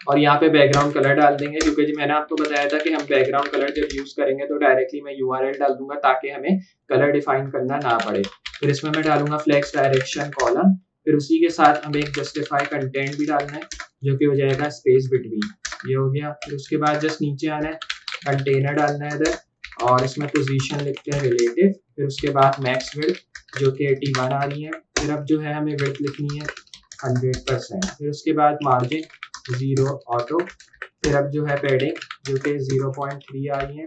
और यहाँ पे बैकग्राउंड कलर डाल देंगे क्योंकि मैंने आपको बताया था कि हम बैकग्राउंड कलर जब यूज करेंगे तो डायरेक्टली मैं URL डाल दूंगा ताकि हमें कलर डिफाइन करना ना पड़े। फिर इसमें मैं डालूंगा फ्लेक्स डायरेक्शन कॉलम, फिर उसी के साथ हमें एक जस्टिफाई कंटेंट भी डालना है जो कि हो जाएगा स्पेस बिटवीन, ये हो गया। फिर उसके बाद जस्ट नीचे आना है, कंटेनर डालना है इधर और इसमें पोजीशन लिखते हैं रिलेटिव। फिर उसके बाद मैक्स विड्थ जो कि 81 आ रही है। फिर अब जो है हमें विड्थ लिखनी है 100%। फिर उसके बाद मार्जिन 0 ऑटो। फिर अब जो है पैडिंग जो कि 0.3 आ रही है।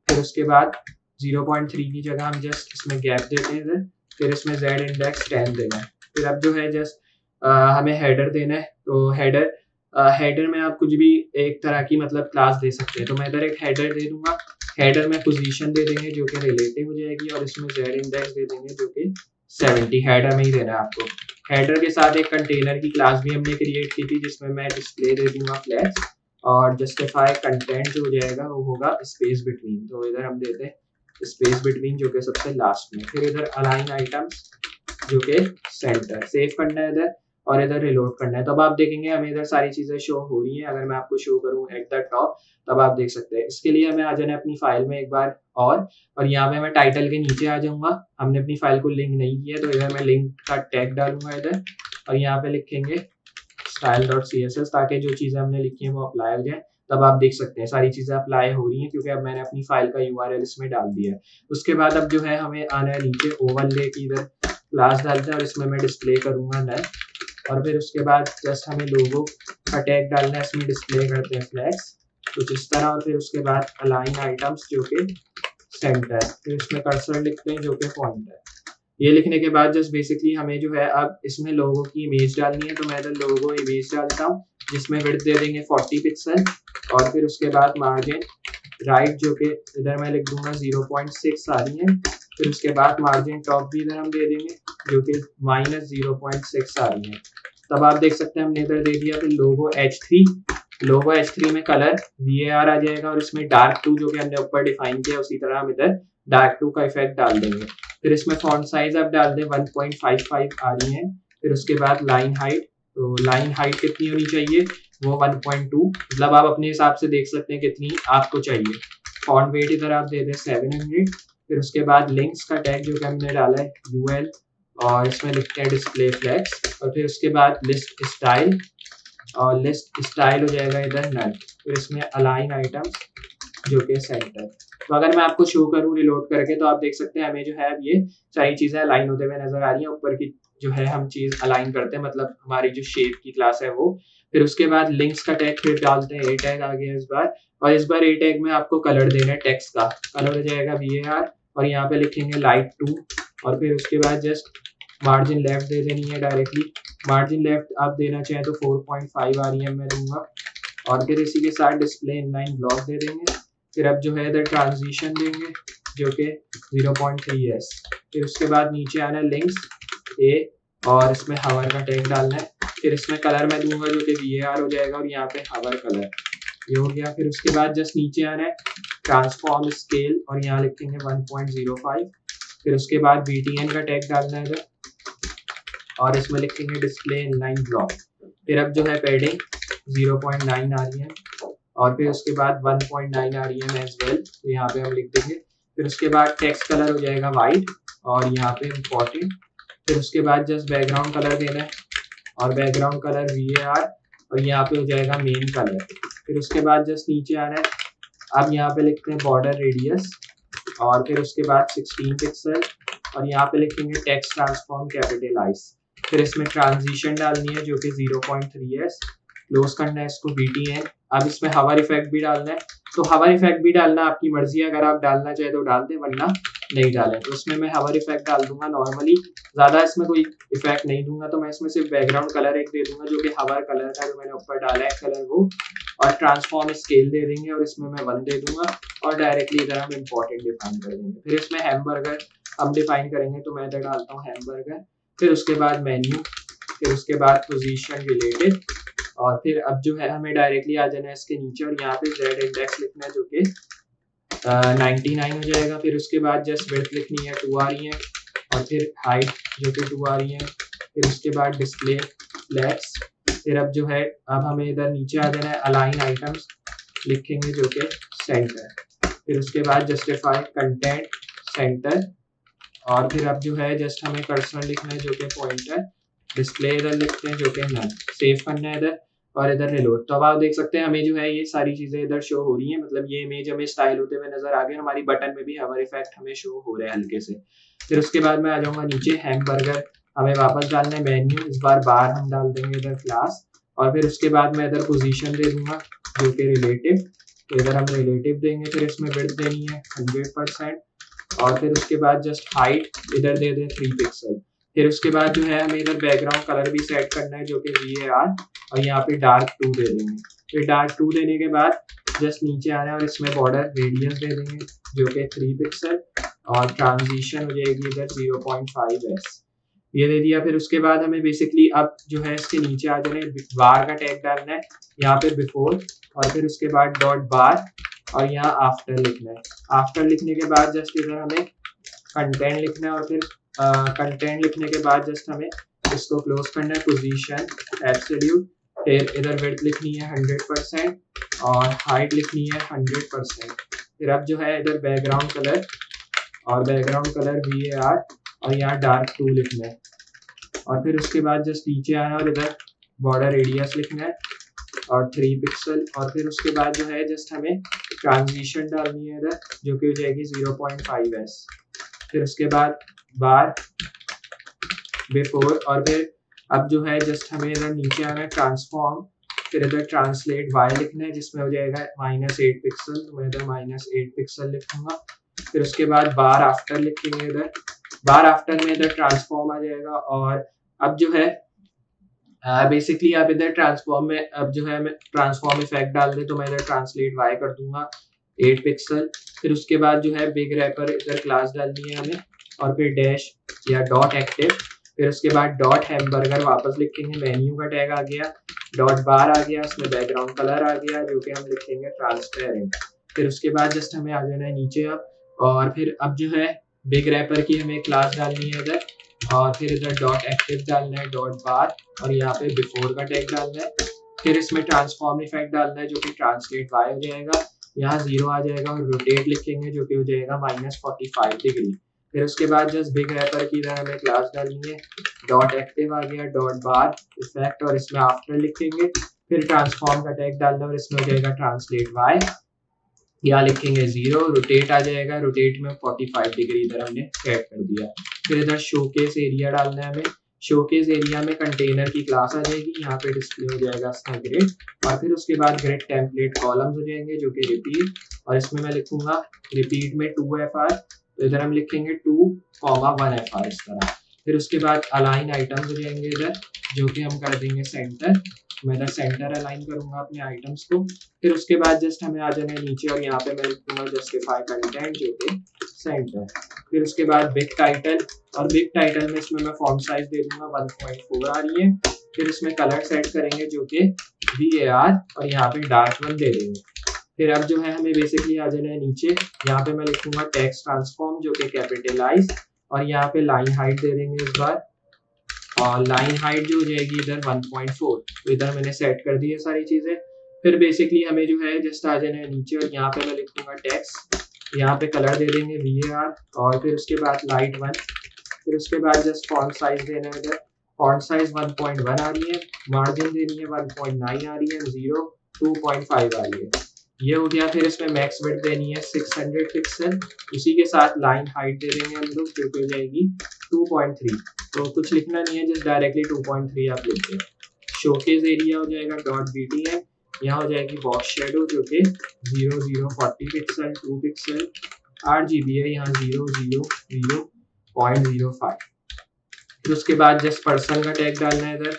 फिर उसके बाद 0.3 की जगह हम जस्ट इसमें गैप देते हैं इधर। फिर इसमें Z इंडेक्स 10 देना है। फिर अब जो है जस्ट हमें हेडर देना है, तो हेडर में आप कुछ भी एक तरह की मतलब क्लास दे सकते हैं, तो मैं इधर एक हेडर दे दूंगा। हेडर में पोजीशन दे देंगे जो कि रिलेटिव हो जाएगी और इसमें Z इंडेक्स दे देंगे जो कि 70, हेडर में ही देना है आपको। हेडर के साथ एक कंटेनर की क्लास भी हमने क्रिएट की थी जिसमें मैं डिस्प्ले दे दूंगा फ्लैक्स, और जस्टिफाई कंटेंट जो हो जाएगा वो होगा स्पेस बिटवीन, तो इधर हम देते हैं स्पेस बिटवीन जो कि सबसे लास्ट में। फिर इधर अलाइन आइटम्स जो कि सेंटर, सेव करना है इधर और इधर रिलोड करना है। तब आप देखेंगे हमें इधर सारी चीजें शो हो रही हैं। अगर मैं आपको शो करूं एट द टॉप तब आप देख सकते हैं। इसके लिए हमें आ जाना है अपनी फाइल में एक बार और यहाँ पे मैं टाइटल के नीचे आ जाऊंगा। हमने अपनी फाइल को लिंक नहीं किया तो इधर मैं लिंक का टैग डालूंगा इधर, और यहाँ पे लिखेंगे style.css ताकि जो चीजें हमने लिखी हैं वो अप्लाई हो जाए। तब आप देख सकते हैं सारी चीजें अप्लाई हो रही हैं क्योंकि अब मैंने अपनी फाइल का यूआरएल इसमें डाल दिया है। उसके बाद अब जो है हमें आना है नीचे ओवरले की इधर क्लास डालते हैं और इसमें मैं डिस्प्ले करूंगा नल, और फिर उसके बाद जस्ट हमें लोगो का टैग डालना है, इसमें डिस्प्ले करते हैं फ्लैक्स कुछ इस तरह, और फिर उसके बाद अलाइन आइटम्स जो कि सेंटर, फिर इसमें कर्सर लिखते हैं जो कि पॉइंटर। ये लिखने के बाद जस्ट बेसिकली हमें जो है अब इसमें लोगो की इमेज डालनी है, तो मैं इधर लोगो इमेज डालता हूँ जिसमें विड्थ दे देंगे 40 पिक्सल, और फिर उसके बाद मार्जिन राइट जो कि इधर मैं लिख दूंगा 0.6 आ रही है, फिर उसके बाद मार्जिन टॉप भी इधर हम दे देंगे जो कि -0.6 आ रही है। तब आप देख सकते हैं हमने इधर दे दिया। फिर लोगो H3 में कलर VAR आ जाएगा और इसमें डार्क 2 जो कि हमने ऊपर डिफाइन किया उसी तरह हम इधर डार्क 2 का इफेक्ट डाल देंगे। फिर इसमें फॉन्ट साइज आप डाल दें 1.55 आ रही है। फिर उसके बाद लाइन हाइट, तो लाइन हाइट कितनी होनी चाहिए वो 1.2, मतलब आप अपने हिसाब से देख सकते हैं कितनी आपको चाहिए। फॉन्ट वेट इधर आप दे दें 700। फिर उसके बाद लिंक्स का टैग जो कि हमने डाला है UL, और इसमें लिखते हैं डिस्प्ले फ्लैक्स, और फिर उसके बाद लिस्ट स्टाइल, और लिस्ट स्टाइल हो जाएगा इधर नल, फिर इसमें अलाइन आइटम्स जो कि सेंटर। तो अगर मैं आपको शो करूं रिलोड करके तो आप देख सकते हैं हमें जो है अब ये सारी चीजें अलाइन होते हुए नजर आ रही हैं। ऊपर की जो है हम चीज अलाइन करते हैं, मतलब हमारी जो शेप की क्लास है वो। फिर उसके बाद लिंक्स का टैग फिर डालते हैं, ए टैग आ गया इस बार, और इस बार ए टैग में आपको कलर देना है टेक्स्ट का, कलर हो जाएगा VAR, और यहाँ पे लिखेंगे लाइट 2, और फिर उसके बाद जस्ट मार्जिन लेफ्ट दे देनी है डायरेक्टली। मार्जिन लेफ्ट आप देना चाहें तो 4.5 आ रही है मैं दूंगा, और फिर इसी के साथ डिस्प्ले इनलाइन ब्लॉक दे देंगे। फिर अब जो है इधर ट्रांजिशन देंगे जो कि 0.3s। फिर उसके बाद नीचे आना है लिंक्स A, और इसमें हवर का टैग डालना है। फिर इसमें कलर मैं दूंगा जो कि VAR हो जाएगा, और यहाँ पे हवर कलर ये हो गया। फिर उसके बाद जस्ट नीचे आना है ट्रांसफॉर्म स्केल, और यहाँ लिखेंगे 1.05। फिर उसके बाद BTN का टैग डालना है इधर, और इसमें लिखेंगे डिस्प्ले इनलाइन ब्लॉक। फिर अब जो है पैडिंग 0.9 आ रही है, और फिर उसके बाद 1.9 आ रही है एज वेल, तो यहाँ पे हम लिख देंगे। फिर उसके बाद टेक्स्ट कलर हो जाएगा वाइट, और यहाँ पे इम्पोर्टेंट। फिर उसके बाद जस्ट बैकग्राउंड कलर देना है, और बैकग्राउंड कलर VAR, और यहाँ पे हो जाएगा मेन कलर। फिर उसके बाद जस्ट नीचे आना है, अब यहाँ पे लिखते हैं बॉर्डर रेडियस, और फिर उसके बाद 16 पिक्सल, और यहाँ पे लिखेंगे टेक्स्ट ट्रांसफॉर्म कैपिटलाइज। फिर इसमें ट्रांजिशन डालनी है जो कि 0.3s, क्लोज करना है इसको BTN। अब इसमें हवर इफेक्ट भी डालना है, तो हवर इफेक्ट भी डालना आपकी मर्जी है, अगर आप डालना चाहे तो डाल दें वरना नहीं डालें। तो इसमें मैं हवर इफेक्ट डाल दूंगा नॉर्मली, ज्यादा इसमें कोई इफेक्ट नहीं दूंगा। तो मैं इसमें सिर्फ बैकग्राउंड कलर एक दे दूंगा जो कि हवर कलर का जो मैंने ऊपर डाला है कलर वो, और ट्रांसफॉर्म स्केल दे देंगे, और इसमें मैं 1 दे दूंगा, और डायरेक्टली इधर हम इम्पोर्टेंट डिफाइन कर देंगे। फिर इसमें हैमबर्गर हम डिफाइन करेंगे, तो मैं इधर डालता हूँ हैमबर्गर। फिर उसके बाद मेन्यू, फिर उसके बाद पोजीशन रिलेटेड, और फिर अब जो है हमें डायरेक्टली आ जाना है इसके नीचे, और यहाँ पे Z इंडेक्स लिखना है जो कि 99 हो जाएगा। फिर उसके बाद जस्ट विड्थ लिखनी है 2 आ रही है, और फिर हाइट जो कि 2 आ रही है। फिर उसके बाद डिस्प्ले फ्लैक्स। फिर अब जो है अब हमें इधर नीचे आ जाना है अलाइन आइटम्स लिखेंगे जो कि सेंटर। फिर उसके बाद जस्टिफाई कंटेंट सेंटर, और फिर अब जो है जस्ट हमें कर्सर लिखना है जो कि पॉइंटर। डिस्प्ले इधर लिखते हैं जो कि नल, सेव करना है इधर, और इधर रिलोड। तो अब आप देख सकते हैं हमें जो है ये सारी चीजें इधर शो हो रही हैं, मतलब ये इमेज हमें स्टाइल होते हुए नजर आ गए। हमारी बटन में भी हवर इफेक्ट हमें शो हो रहा है हल्के से। फिर उसके बाद मैं आ जाऊंगा नीचे हैमबर्गर, हमें वापस डालना है मेन्यू, इस बार बार हम डाल देंगे इधर क्लास, और फिर उसके बाद मैं इधर पोजीशन दे दूंगा जो कि रिलेटिव, तो इधर हम रिलेटिव देंगे। फिर इसमें विड्थ देनी है 100%, और फिर उसके बाद जस्ट हाइट इधर दे दें 3 पिक्सल। फिर उसके बाद जो है हमें इधर बैकग्राउंड कलर भी सेट करना है जो कि VAR, और यहाँ पे डार्क 2 दे देंगे। फिर डार्क 2 देने के बाद जस्ट नीचे आना है और इसमें बॉर्डर रेडियस दे देंगे जो कि 3 पिक्सल, और ट्रांजिशन हो जाएगी इधर 0.5s। ये दे दिया। फिर उसके बाद हमें बेसिकली अब जो है इसके नीचे आ जाना है, बार का टैग डालना है यहाँ पे बिफोर, और फिर उसके बाद डॉट बार और यहाँ आफ्टर लिखना है। आफ्टर लिखने के बाद जस्ट इधर हमें कंटेंट लिखना है, और फिर कंटेंट लिखने के बाद जस्ट हमें इसको क्लोज करना है, पोजीशन एब्सोल्यूट। फिर इधर विड्थ लिखनी है 100% और हाइट लिखनी है 100%। फिर अब जो है इधर बैकग्राउंड कलर, और बैकग्राउंड कलर VAR और यहाँ डार्क 2 लिखना है, और फिर उसके बाद जस्ट नीचे आना है और इधर बॉर्डर रेडियस लिखना है और 3 पिक्सल, और फिर उसके बाद जो है जस्ट हमें ट्रांजिशन डालनी है इधर, जो कि हो जाएगी 0.5s। फिर उसके बाद बार बिफोर, और फिर अब जो है जस्ट हमें इधर नीचे आना है ट्रांसफॉर्म, फिर इधर ट्रांसलेट y लिखना है जिसमें हो जाएगा -8 पिक्सल, तो मैं इधर -8 पिक्सल लिखूंगा। फिर उसके बाद बार आफ्टर लिखेंगे, इधर बार आफ्टर में इधर ट्रांसफॉर्म आ जाएगा, और अब जो है बेसिकली आप इधर ट्रांसफॉर्म में अब जो है मैं ट्रांसफॉर्म इफेक्ट डाल दे, तो मैं इधर ट्रांसलेट y कर दूंगा 8 पिक्सल। फिर उसके बाद जो है बिग रैपर इधर क्लास डालनी है हमें, और फिर डैश या डॉट एक्टिव। फिर उसके बाद डॉट हैमबर्गर वापस लिखेंगे, मेन्यू का टैग आ गया, डॉट बार आ गया, उसमें बैकग्राउंड कलर आ गया जो कि हम लिखेंगे ट्रांसपेरेंट। फिर उसके बाद जस्ट हमें आ जाना है नीचे अब, और फिर अब जो है बिग रैपर की हमें क्लास डालनी है इधर, और फिर इधर डॉट एक्टिव डालना है, डॉट बार, और यहाँ पे बिफोर का टैग डालना है। फिर इसमें ट्रांसफॉर्म इफेक्ट डालना है जो कि ट्रांसलेट y हो जाएगा, यहाँ 0 आ जाएगा, और रोटेट लिखेंगे जो कि हो जाएगा -45 डिग्री। फिर उसके बाद जस्ट बिग रैपर की इधर हमें क्लास डालनी है, डॉट एक्टिव आ गया, डॉट बार इफेक्ट, और इसमें आफ्टर लिखेंगे। फिर ट्रांसफॉर्म का टैग डालना है और इसमें हो जाएगा ट्रांसलेट y, यहाँ लिखेंगे 0, रोटेट आ जाएगा, रोटेट में 45 डिग्री इधर हमने सेट कर दिया। फिर इधर शोकेस एरिया डालना है हमें, शोकेस एरिया में कंटेनर की क्लास आ जाएगी, यहाँ पे डिस्प्ले हो जाएगा इसका ग्रिड, और फिर उसके बाद ग्रिड टेम्पलेट कॉलम्स हो जाएंगे जो कि रिपीट, और इसमें मैं लिखूंगा रिपीट में 2FR, तो इधर हम लिखेंगे 2,1FR इस तरह। फिर उसके बाद अलाइन आइटम्स हो जाएंगे इधर, जो कि हम कर देंगे सेंटर, मैं इधर सेंटर अलाइन करूंगा अपने आइटम्स को। फिर उसके बाद जस्ट हमें आ जाना है नीचे, और यहाँ पे मैं लिखूंगा जस्टिफाई कंटेंट जो कि सेंटर। फिर उसके बाद बिग टाइटल, और बिग टाइटल में इसमें मैं फॉन्ट साइज दे दूंगा 1.4 आ रही है। फिर इसमें कलर सेट करेंगे जो कि VAR, और यहाँ पे डार्क 1 दे देंगे। फिर अब जो है हमें बेसिकली आ जाना है नीचे, यहाँ पे मैं लिखूंगा टेक्स्ट ट्रांसफॉर्म जो कि कैपिटलाइज, और यहाँ पे लाइन हाइट दे देंगे इस बार, और लाइन हाइट जो हो जाएगी इधर 1.4, तो इधर मैंने सेट कर दी है सारी चीजें। फिर बेसिकली हमें जो है जस्ट आ जाना है नीचे, और यहाँ पे मैं लिखूंगा टेक्स्ट, यहाँ पे कलर दे देंगे VAR, और फिर उसके बाद लाइट 1। फिर उसके बाद जस्ट फॉन्ट साइज देना है इधर, फॉन्ट साइज 1.1 आ रही है, मार्जिन देनी है 1.9 आ रही है, 0 2.5 आ रही है, ये हो गया। फिर इसमें मैक्स विड्थ देनी है 600 पिक्सल, उसी के साथ लाइन हाइट दे देंगे हम लोग जो कि हो जाएगी 2.3, तो कुछ लिखना नहीं है, जस्ट डायरेक्टली 2.3 आप लिखते हैं। शोकेस एरिया हो जाएगा .btn, यहाँ हो जाएगी बॉक्स शेडो जो कि 0040 पिक्सल 2 पिक्सल, RGB है, यहाँ 000.05। फिर उसके बाद जस्ट पर्सन का टैग डालना है इधर,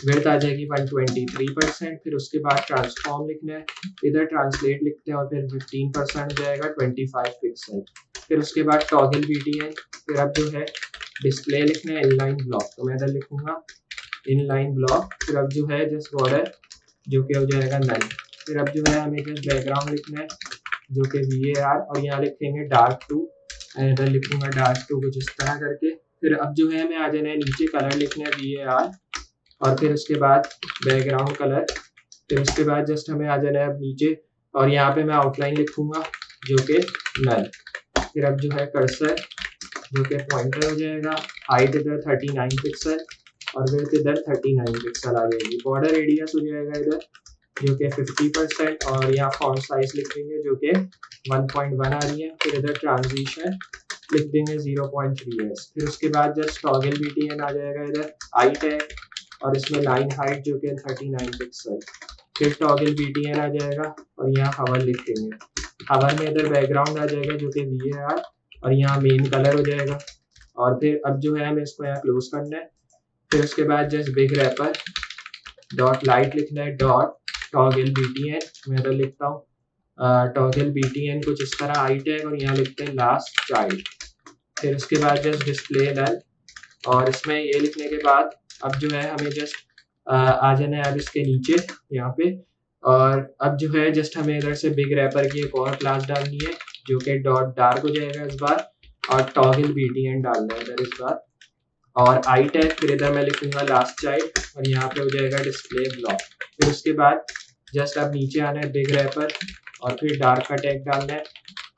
विड्थ आ जाएगी 123%। फिर उसके बाद ट्रांसफॉर्म लिखना है, इधर ट्रांसलेट लिखते हैं, और फिर 15% हो जाएगा 25 पिक्सल। फिर उसके बाद टॉगल BTN, फिर अब जो है डिस्प्ले लिखना है इनलाइन ब्लॉक, तो मैं इधर लिखूंगा इनलाइन ब्लॉक। फिर अब जो है जस्ट बॉर्डर जो कि हो जाएगा नल। फिर अब जो है हमें जस्ट बैकग्राउंड लिखना है जो कि VAR, और यहाँ लिखेंगे डार्क 2, इधर लिखूंगा डार्क 2 कुछ इस तरह करके। फिर अब जो है हमें आ जाना है नीचे, कलर लिखना है VAR, और फिर उसके बाद बैकग्राउंड कलर। फिर उसके बाद जस्ट हमें आ जाना है अब नीचे, और यहाँ पे मैं आउटलाइन लिखूंगा जो कि नल। फिर अब जो है कर्सर जो कि पॉइंटर हो जाएगा, हाइट इधर 39 पिक्सल, और विड्थ इधर 39 पिक्सल आ जाएगी। बॉर्डर रेडियस हो जाएगा इधर जो कि 50%, और यहाँ फॉन्ट साइज लिख देंगे जो कि 1.1 आ रही है। फिर इधर ट्रांजिशन लिख देंगे 0.3s। फिर उसके बाद जस्ट टॉगल BTN आ जाएगा इधर, आई टैग, और इसमें लाइन हाइट जो कि 39 पिक्सल। फिर टॉगल BTN आ जाएगा, और यहाँ हवर लिख देंगे, हवर में इधर बैकग्राउंड आ जाएगा जो कि VAR, और यहाँ मेन कलर हो जाएगा। और फिर अब जो है हमें इसको यहाँ क्लोज करना है। फिर उसके बाद just big wrapper dot light लिखना है, डॉट टॉगल BTN, मैं इधर लिखता हूँ टॉगल BTN कुछ इस तरह आई टैग, और यहाँ लिखते हैं लास्ट चाइल्ड। फिर उसके बाद जस्ट डिस्प्ले नल, और इसमें ये लिखने के बाद अब जो है हमें जस्ट आ जाना है अब इसके नीचे यहाँ पे, और अब जो है जस्ट हमें इधर से बिग रैपर की एक और क्लास डालनी है जो कि डॉट डार्क हो जाएगा इस बार, और टॉगल BTN डालना है इधर इस बार, और आई टैग फिर इधर मैं लिखूंगा लास्ट चाइल्ड, और यहाँ पे हो जाएगा डिस्प्ले ब्लॉक। फिर उसके बाद जस्ट अब नीचे आना है बिग रैपर और फिर डार्क का टैग डालना है,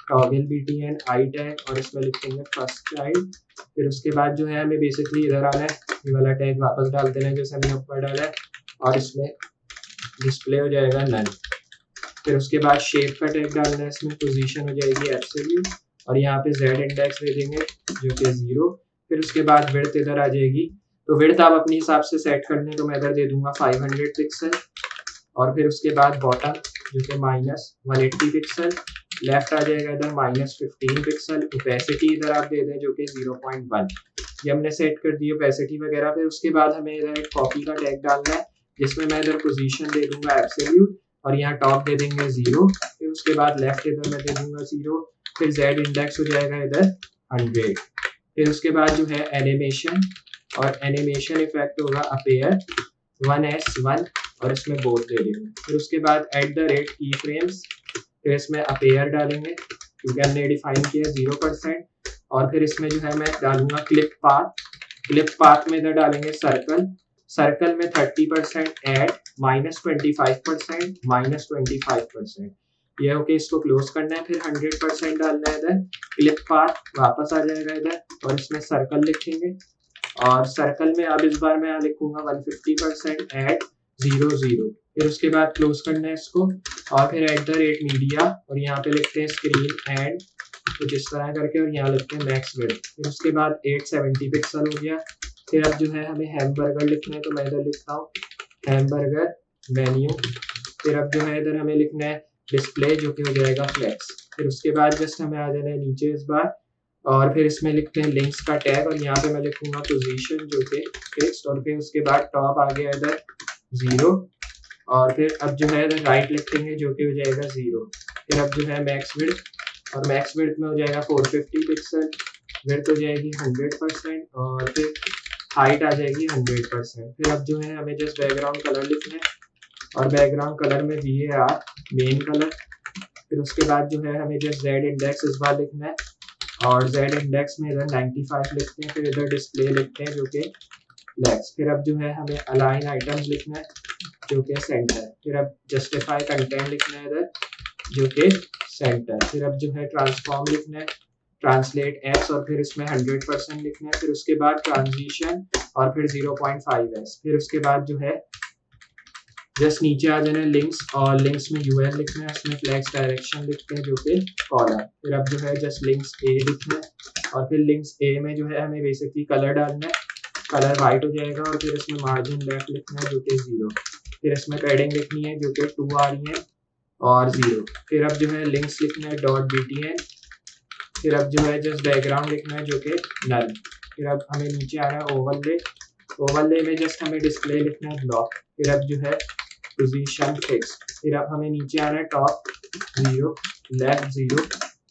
टॉगल BTN आई टैग, और इसमें लिखेंगे फर्स्ट चाइल्ड। फिर उसके बाद जो है हमें बेसिकली इधर आना है, ये वाला टैग वापस डाल देना है जैसे हमने ऊपर डाला है, और इसमें डिस्प्ले हो जाएगा नल। फिर उसके बाद शेप का टैग डालना है, इसमें पोजीशन हो जाएगी एब्सोल्यूट, और यहाँ पे z इंडेक्स दे देंगे जो कि 0। फिर उसके बाद विड्थ इधर आ जाएगी, तो विड्थ आप अपने हिसाब से सेट कर लें, तो मैं इधर दे दूंगा 500 पिक्सल, और फिर उसके बाद बॉटम जो कि -180 पिक्सल, लेफ्ट आ जाएगा इधर -15 पिक्सल, ओपेसिटी इधर आप दे दें जो कि 0.1। ये हमने सेट कर दी ओपेसिटी वगैरह। फिर उसके बाद हमें इधर एक कॉपी का टैग डालना है जिसमें मैं इधर पोजीशन दे दूंगा एब्सोल्यूट, और यहाँ टॉप दे देंगे 0। फिर उसके बाद लेफ्ट इधर मैं दे दूंगा 0, फिर z इंडेक्स हो जाएगा इधर 100। फिर उसके बाद जो है एनिमेशन, और एनिमेशन इफेक्ट होगा अपेयर 1s1, और इसमें बोथ दे देंगे। फिर उसके बाद @ keyframes, फिर इसमें अपेयर डालेंगे क्योंकि हमने डिफाइन किया 0%, और फिर इसमें जो है मैं डालूंगा क्लिप पाथ में इधर डालेंगे सर्कल में 30% ऐड, -25% -25%, ये ओके। इसको क्लोज करना है, फिर 100% डालना है इधर, क्लिप पाथ वापस आ जाएगा इधर, और इसमें सर्कल लिखेंगे, और सर्कल में अब इस बार मैं यहाँ लिखूंगा 150% ऐड 00। फिर उसके बाद क्लोज करना है इसको, और फिर @media, और यहाँ पे लिखते हैं स्क्रीन एंड, कुछ इस तरह करके, और यहाँ लिखते हैं मैक्स विड्थ। फिर उसके बाद 870 पिक्सल हो गया। फिर अब जो है हमें हैमबर्गर लिखना है, तो मैं इधर लिखता हूँ हैमबर्गर मेन्यू। फिर अब जो है इधर हमें लिखना है डिस्प्ले जो कि हो जाएगा फ्लेक्स। फिर उसके बाद जस्ट हमें आ जाना है नीचे इस बार, और फिर इसमें लिखते हैं लिंक्स का टैग, और यहाँ पे मैं लिखूंगा पोजीशन जो कि फिक्स्ड, और फिर उसके बाद टॉप आ गया इधर 0, और फिर अब जो है इधर राइट लिखेंगे जो कि हो जाएगा 0। फिर अब जो है मैक्स विड्थ, और मैक्स विड्थ में हो जाएगा 450 पिक्सल, विड्थ हो जाएगी 100%, और फिर हाइट आ जाएगी 100%। फिर अब जो है हमें जस्ट बैकग्राउंड कलर लिखना है, और बैकग्राउंड कलर में VAR मेन कलर। फिर उसके बाद जो है हमें जस्ट z इंडेक्स इस बार लिखना है, और z इंडेक्स में इधर 95 लिखते हैं, फिर इधर डिस्प्ले लिखते हैं जो कि लेफ्ट। फिर अब जो है हमें अलाइन आइटम्स लिखना है जो कि सेंटर। फिर अब जस्टिफाई कंटेंट लिखना है इधर जो कि सेंटर। फिर अब जो है ट्रांसफॉर्म लिखना है, ट्रांसलेट x, और फिर इसमें 100% लिखना है। फिर उसके बाद ट्रांजिशन, और फिर 0.5s। फिर उसके बाद जो है जस्ट नीचे आ जाना है लिंक्स, और लिंक्स में UL लिखना है, इसमें फ्लैग्स डायरेक्शन लिखते हैं जो कि कॉलर। फिर अब जो है जस्ट लिंक्स A लिखना है, और फिर लिंक्स A में जो है हमें बेसिकली कलर डालना है, कलर वाइट हो जाएगा, और फिर इसमें मार्जिन लेफ्ट लिखना है जो कि 0। फिर इसमें पैडिंग लिखनी है जो कि 2 आ रही है और 0। फिर अब जो है लिंक्स लिखना है .btn। फिर अब जो है जस्ट बैकग्राउंड लिखना है जो कि नल। फिर अब हमें नीचे आना है ओवरले में जस्ट हमें डिस्प्ले लिखना है ब्लॉक। फिर अब जो है पोजीशन फिक्स। फिर अब हमें नीचे आना है टॉप 0, लेफ्ट 0,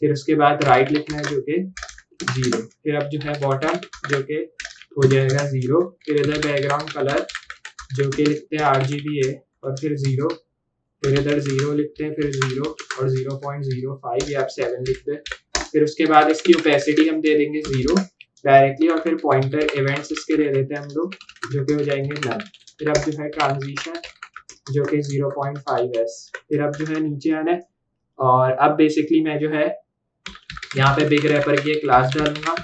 फिर उसके बाद राइट लिखना है जो कि 0। फिर अब जो है बॉटम जो कि हो जाएगा 0। फिर इधर बैकग्राउंड कलर जो कि लिखते हैं RGBA, और फिर 0। फिर इधर 0 लिखते हैं, फिर 0 और 0.05, या आप 7 लिखते हैं। फिर उसके बाद इसकी ओपेसिटी हम दे देंगे 0 डायरेक्टली, और फिर पॉइंटर इवेंट्स इसके दे देते हैं हम लोग जो कि हो जाएंगे नल। फिर अब जो है ट्रांजिशन जो कि 0.5s। फिर अब जो है नीचे आना है, और अब बेसिकली मैं जो है यहाँ पे बिग रैपर की एक क्लास डालूंगा,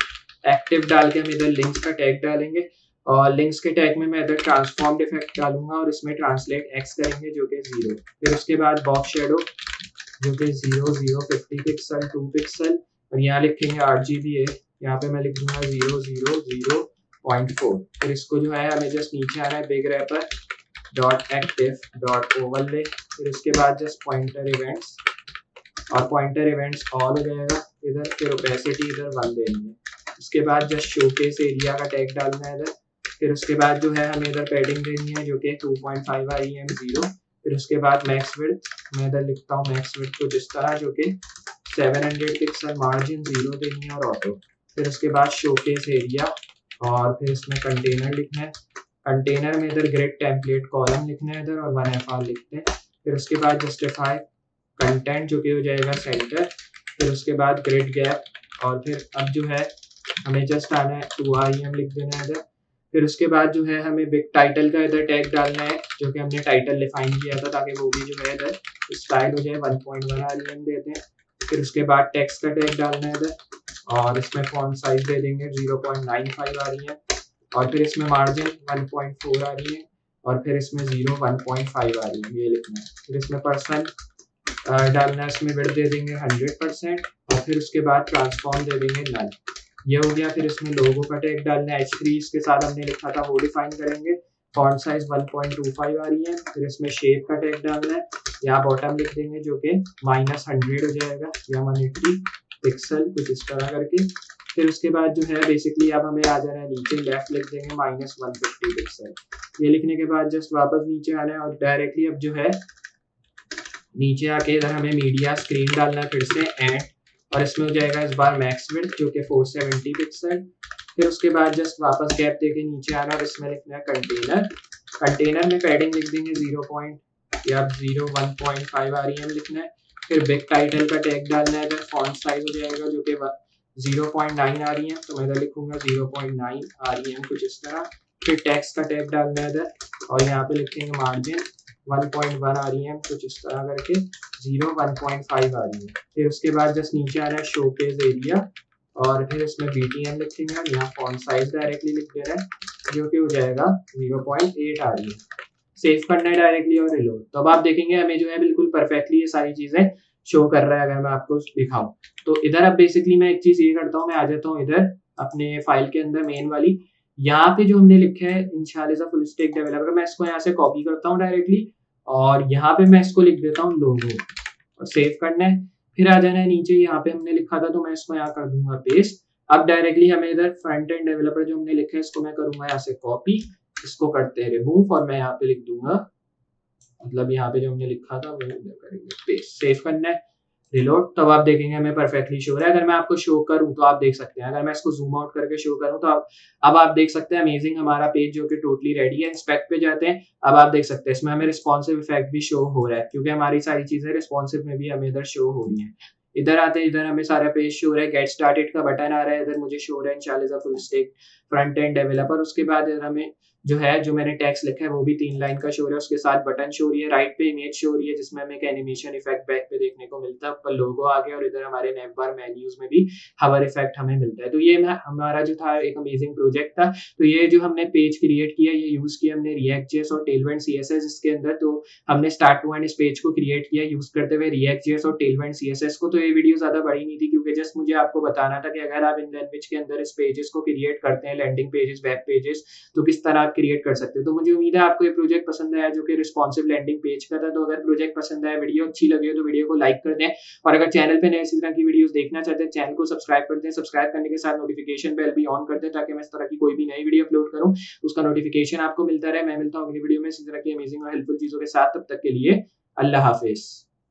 एक्टिव डाल के हम इधर लिंक्स का टैग डालेंगे, और लिंक्स के टैग में मैं इधर ट्रांसफॉर्म इफेक्ट डालूंगा, और इसमें ट्रांसलेट x करेंगे जो कि 0। फिर उसके बाद बॉक्स शेडो जो कि 0 0 50 पिक्सल 2 पिक्सल, और यहाँ लिखेंगे RGBA, यहाँ पे मैं लिख दूंगा 0 0 0.4। फिर इसको जो है हमें जस्ट नीचे आना है बिग रैपर .active.overlay। फिर उसके बाद जस्ट पॉइंटर इवेंट्स, और पॉइंटर इवेंट्स ऑल हो जाएगा इधर। फिर ओपेसिटी इधर 1 देनी है। उसके बाद जस्ट शोकेस एरिया का टैग डालना है इधर। फिर उसके बाद जो है हमें इधर पैडिंग देनी है जो कि 2.5 IEM 0। फिर उसके बाद मैक्स विड्थ, मैं इधर लिखता हूँ मैक्स विड्थ को जिस तरह जो कि 700 पिक्सल, मार्जिन 0 देनी है और ऑटो। फिर उसके बाद शोकेस एरिया और फिर इसमें कंटेनर लिखना है। कंटेनर में इधर ग्रिड टेम्पलेट कॉलम लिखना है इधर और 1FR लिखते हैं। फिर उसके बाद जस्टिफाई कंटेंट जो कि हो जाएगा सेंटर। फिर उसके बाद ग्रिड गैप और फिर अब जो है हमें जस्ट आना है 2REM लिख देना है इधर। फिर उसके बाद जो है हमें बिग टाइटल का इधर टैग डालना है जो कि हमने टाइटल डिफाइन किया था ताकि वो भी जो है इधर स्टाइल हो जाए। 1.1 REM देते हैं। फिर उसके बाद टेक्स्ट का टैग डालना है इधर और इसमें फॉन्ट साइज दे देंगे 0.95 REM और फिर इसमें मार्जिन 1.4 REM और फिर इसमें 1.5 REM ये लिखना है। फिर इसमें पर्सन डालना है, इसमें विड्थ दे देंगे 100% और फिर उसके बाद ट्रांसफॉर्म दे देंगे नल। ये हो गया। फिर इसमें लोगो का टैग डालना है H3 इसके साथ हमने लिखा था वो डिफाइन करेंगे। Font size 1.25 REM। फिर इसमें शेप का टैग डालना है, यहाँ बॉटम लिख देंगे जो कि -100 हो जाएगा या 180 पिक्सल कुछ इस तरह करके। फिर उसके बाद जो है बेसिकली अब हमें आ जाना है नीचे लेफ्ट लिख देंगे -150 पिक्सल। ये लिखने के बाद जस्ट वापस नीचे आना है और डायरेक्टली अब जो है नीचे आके इधर हमें मीडिया स्क्रीन डालना है फिर से एंड और इसमें हो जाएगा इस बार मैक्स विड्थ जो कि 470 पिक्सल। फिर उसके बाद जस्ट वापस गैप देके नीचे आना और इसमें लिखना है कंटेनर। कंटेनर में पैडिंग लिख देंगे 1.5 REM लिखना है। फिर बिग टाइटल का टैग डालना है, इधर फॉन्ट साइज हो जाएगा जो कि 0.9 REM तो मैं इधर लिखूंगा 0.9 REM कुछ इस तरह। फिर टेक्स्ट का टैग डालना है इधर और यहाँ पे लिखेंगे मार्जिन 1.1 REM कुछ इस तरह करके 1.5 REM। फिर उसके बाद जस्ट नीचे आना है शोकेस एरिया और फिर इसमें BTN लिखेंगे और यहाँ फॉन्ट साइज डायरेक्टली लिख दे रहा है जो कि हो जाएगा 0.8 REM। सेव करना है डायरेक्टली और रिलोड। तो अब आप देखेंगे हमें जो है बिल्कुल परफेक्टली ये सारी चीजें शो कर रहा है। अगर मैं आपको दिखाऊं तो इधर अब बेसिकली मैं एक चीज ये करता हूँ, मैं आ जाता हूँ इधर अपने फाइल के अंदर मेन वाली, यहाँ पे जो हमने लिखा है इंशाल्लाह is a full stack developer, मैं इसको यहाँ से कॉपी करता हूँ डायरेक्टली और यहाँ पे मैं इसको लिख देता हूँ लोगो और सेव करना है। फिर आ जाना है नीचे, यहाँ पे हमने लिखा था तो मैं इसको यहाँ कर दूंगा पेस्ट। अब डायरेक्टली हमें इधर फ्रंट एंड डेवलपर जो हमने लिखा है इसको मैं करूंगा यहाँ से कॉपी, इसको करते हैं रिमूव और मैं यहाँ पे लिख दूंगा मतलब यहाँ पे जो हमने लिखा था वो करेंगे पेस्ट। सेव करना है, रिलोड। तब आप देखेंगे हमें परफेक्टली शो हो रहा है। अगर मैं आपको शो करूं तो आप देख सकते हैं, अगर मैं इसको जूम आउट करके शो करूं तो अब आप देख सकते हैं अमेजिंग हमारा पेज जो कि टोटली रेडी है। इंस्पेक्ट पे जाते हैं, अब आप देख सकते हैं इसमें हमें रिस्पॉन्सिव इफेक्ट भी शो हो रहा है क्योंकि हमारी सारी चीजें रिस्पॉन्सिव में भी हमें इधर शो हो रही है। इधर आते हैं, इधर हमें सारा पेज शो हो रहा है, गेट स्टार्टेड का बटन आ रहा है, इधर मुझे शो हो रहा है इंशाल्लाह full stack front end developer. उसके बाद इधर हमें जो है जो मैंने टेक्स्ट लिखा है वो भी 3 लाइन का शो हो रहा है, उसके साथ बटन शो हो रही है, राइट पे इमेज शो हो रही है जिसमें हमें एक एनिमेशन इफेक्ट बैक पे देखने को मिलता है, ऊपर लोगो आ गया और इधर हमारे नेव बार मेन्यूज में भी हवर इफेक्ट हमें मिलता है। तो ये हमारा जो था एक अमेजिंग प्रोजेक्ट था। तो ये जो हमने पेज क्रिएट किया ये यूज किया हमने React.js और Tailwind CSS इसके अंदर। तो हमने स्टार्ट टू एंड इस पेज को क्रिएट किया यूज करते हुए React.js और Tailwind CSS को। तो ये वीडियो ज्यादा बड़ी नहीं थी क्योंकि जस्ट मुझे आपको बताना था कि अगर आप इन लैंग्वेज के अंदर इस पेजेस को क्रिएट करते हैं, लैंडिंग पेजेस, वेब पेजेस, तो किस तरह आप क्रिएट कर सकते हैं। तो मुझे उम्मीद है आपको ये प्रोजेक्ट पसंद आया जो कि रिस्पॉन्सिव लैंडिंग पेज का था। तो अगर प्रोजेक्ट पसंद आया, वीडियो अच्छी लगी हो तो वीडियो को लाइक कर दें और अगर चैनल पे नए इसी तरह की वीडियोस देखना चाहते हैं चैनल को सब्सक्राइब कर दें। सब्सक्राइब करने के साथ नोटिफिकेशन बेल भी ऑन कर दें ताकि मैं इस तरह की कोई भी नई वीडियो अपलोड करूं उसका नोटिफिकेशन आपको मिलता रहे। मैं मिलता हूं अगली वीडियो में इसी तरह की अमेजिंग और हेल्पफुल चीजों के साथ। तब तक के लिए अल्लाह हाफिज।